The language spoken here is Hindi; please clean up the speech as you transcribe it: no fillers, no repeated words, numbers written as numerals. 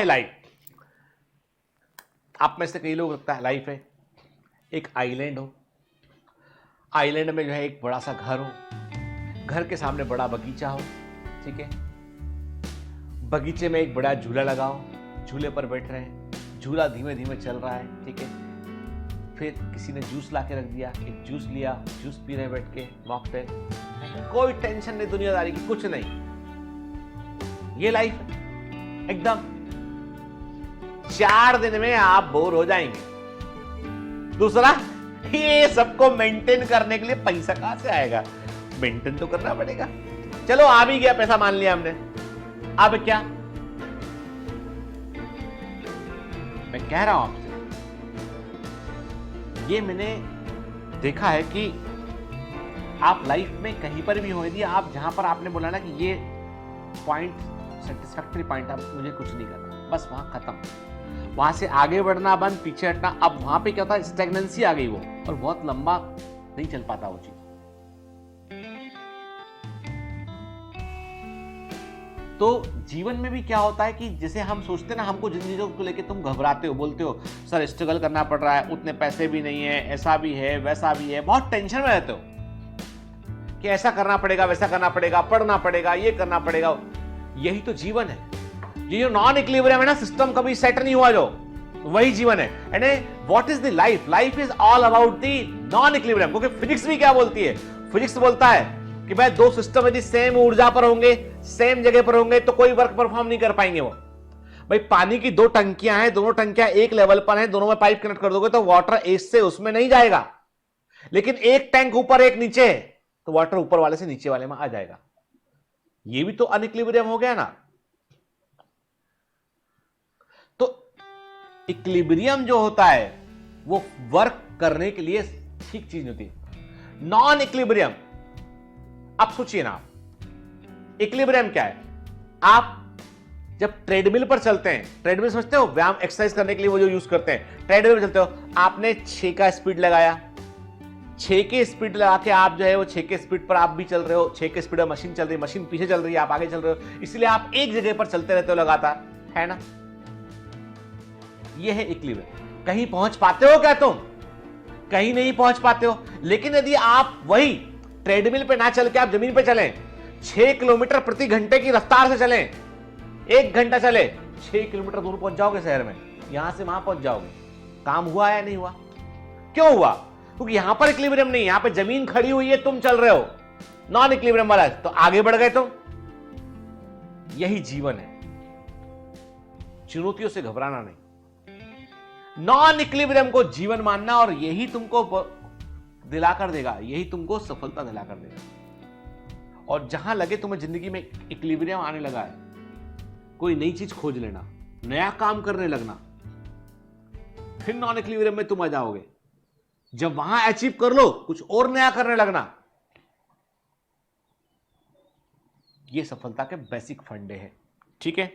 है लाइफ? आप में से कई लोग लगता है लाइफ है एक आइलैंड हो, आइलैंड में जो है एक बड़ा सा घर हो, घर के सामने बड़ा बगीचा हो, ठीक है, बगीचे में एक बड़ा झूला लगाओ, झूले पर बैठ रहे हैं, झूला धीमे धीमे चल रहा है, ठीक है, फिर किसी ने जूस ला के रख दिया, एक जूस लिया, जूस पी रहे बैठ के मॉकटेल, कोई टेंशन नहीं दुनियादारी की, कुछ नहीं, ये लाइफ है एकदम। 4 दिन में आप बोर हो जाएंगे। दूसरा, ये सबको मेंटेन करने के लिए पैसा कहां से आएगा? मेंटेन तो करना पड़ेगा। चलो आ भी गया पैसा, मान लिया हमने, अब क्या? मैं कह रहा हूं आपसे, ये मैंने देखा है कि आप लाइफ में कहीं पर भी हो, यदि आप जहां पर आपने बोला ना कि ये पॉइंट सेटिस्फैक्टरी पॉइंट, अब मुझे कुछ नहीं करना, बस वहां खत्म, वहां से आगे बढ़ना बंद, पीछे हटना। अब वहां पे क्या होता है, स्टैग्नेंसी आ गई वो, और बहुत लंबा नहीं चल पाता वो चीज। तो जीवन में भी क्या होता है कि जैसे हम सोचते हैं ना, हमको जिंदगी को लेके तुम घबराते हो, बोलते हो सर स्ट्रगल करना पड़ रहा है, उतने पैसे भी नहीं है, ऐसा भी है, वैसा भी है, बहुत टेंशन में रहते हो कि ऐसा करना पड़ेगा, वैसा करना पड़ेगा, पढ़ना पड़ेगा, ये करना पड़ेगा। यही तो जीवन है। ये जो नॉन इक्विलिब्रियम है ना, सिस्टम कभी सेट नहीं हुआ जो, वही जीवन है। And what is the life? Life is all about the non equilibrium. क्योंकि फिजिक्स भी क्या बोलती है? फिजिक्स बोलता है कि भाई दो सिस्टम यदि सेम ऊर्जा पर होंगे, सेम जगह पर होंगे, तो कोई वर्क परफॉर्म नहीं कर पाएंगे वो। भाई पानी की 2 टंकियां हैं, दोनों टंकियां एक लेवल पर हैं, दोनों में पाइप कनेक्ट कर दोगे तो वाटर इस से उसमें नहीं जाएगा। लेकिन एक टैंक ऊपर एक नीचे है, तो वाटर ऊपर वाले से नीचे वाले में आ जाएगा। ये भी तो अनइक्विलिब्रियम हो गया ना। तो इक्विलिब्रियम जो होता है वो वर्क करने के लिए ठीक चीज होती है। नॉन इक्विलिब्रियम, अब सोचिए ना, इक्विलिब्रियम क्या है? आप जब ट्रेडमिल पर चलते हैं, ट्रेडमिल समझते हो, व्यायाम एक्सरसाइज करने के लिए वो जो यूज करते हैं, ट्रेडमिल पर चलते हो, आपने 6 का स्पीड लगाया, 6 के स्पीड लगा के आप जो है वो 6 के स्पीड पर आप भी चल रहे हो, 6 के स्पीड में मशीन चल रही है, मशीन पीछे चल रही है, आप आगे चल रहे हो, इसलिए आप एक जगह पर चलते रहते हो लगातार, है ना? ये है इक्विलिब्रियम। कहीं पहुंच पाते हो क्या तुम? कहीं नहीं पहुंच पाते हो। लेकिन यदि आप वही ट्रेडमिल पे ना चल के आप जमीन पे चलें, 6 किलोमीटर प्रति घंटे की रफ्तार से चलें, 1 घंटा चले, 6 किलोमीटर दूर पहुंच जाओगे शहर में, यहां से वहां पहुंच जाओगे। काम हुआ या नहीं हुआ? क्यों हुआ? क्योंकि यहां पर इक्विलिब्रियम नहीं है, यहां पे जमीन खड़ी हुई है, तुम चल रहे हो, नॉन इक्विलिब्रियम वाला है, तो आगे बढ़ गए तुम। यही जीवन है, चुनौतियों से घबराना नहीं, नॉन इक्विलिब्रियम को जीवन मानना, और यही तुमको दिलाकर देगा, यही तुमको सफलता दिलाकर देगा। और जहां लगे तुम्हें जिंदगी में इक्विलिब्रियम आने लगा है, कोई नई चीज खोज लेना, नया काम करने लगना, फिर नॉन इक्विलिब्रियम में तुम आ जाओगे। जब वहां अचीव कर लो, कुछ और नया करने लगना। ये सफलता के बेसिक फंडे हैं, ठीक है?